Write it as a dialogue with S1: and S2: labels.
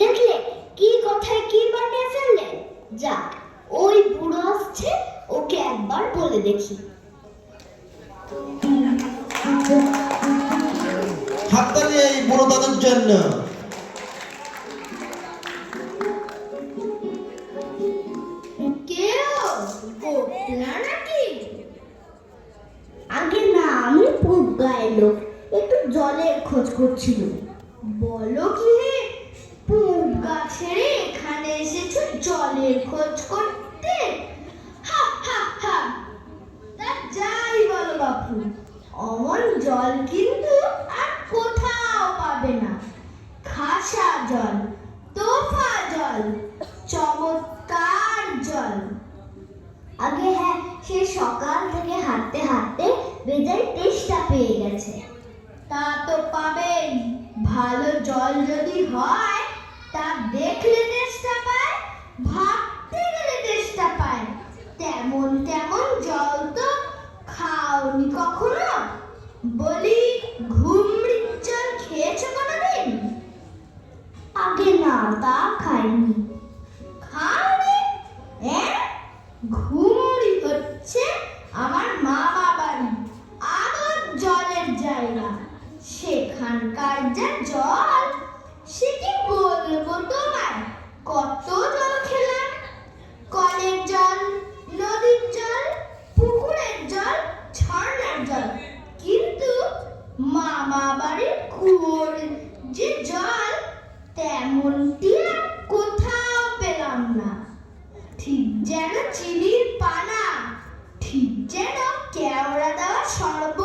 S1: দেখলে কি কথায় কি বানিয়ে ফেললে? যাক, ওই বুড়ো আসছে, ওকে একবার বলে দেখি।
S2: হাততালি এই বুড়ো দাদুর জন্য।
S1: আগে না, আমি পুব গায়ের লোক, একটু জলের খোঁজ করছিল।
S3: বলো কি হে, পুব গাছের এখানে এসেছো জলের খোঁজ করতে? হা হা হা। তা যাই বলো বাপু, অমন জল কিন্তু আর কোথাও পাবে না। খাসা জল, তোফা জল, চমৎকার জল।
S1: আগে হ্যাঁ, সে সকাল থেকে হাঁটতে হাঁটতে বেজায় তেষ্টা পেয়ে গেছে।
S3: তা তো পাবেন, ভালো জল যদি হয় তা দেখলে তেষ্টা পায়, ভাবতে গেলে তেষ্টা পায়। তেমন তেমন জল তো খাওনি কখনো? বলি, ঘুমড়ির জল খেয়েছো কোনোদিন?
S1: আগে না, তা খাইনি।
S3: খাওনি? ঘুমড়ি হচ্ছে আমার মামা বাড়ি, আদর জলের জায়গা। সেখানকার যা জল, সে কি বলবো তোমায়। কত জল খেলাম, কলের জল, নদীর জল, পুকুরের জল, ঝর্ণার জল, কিন্তু মামা বাড়ির কুয়োর যে জল, তেমনটি আর কোথাও পেলাম না। ঠিক যেন চিনির পানা, ঠিক যেন কেওড়া দেওয়া শরবত।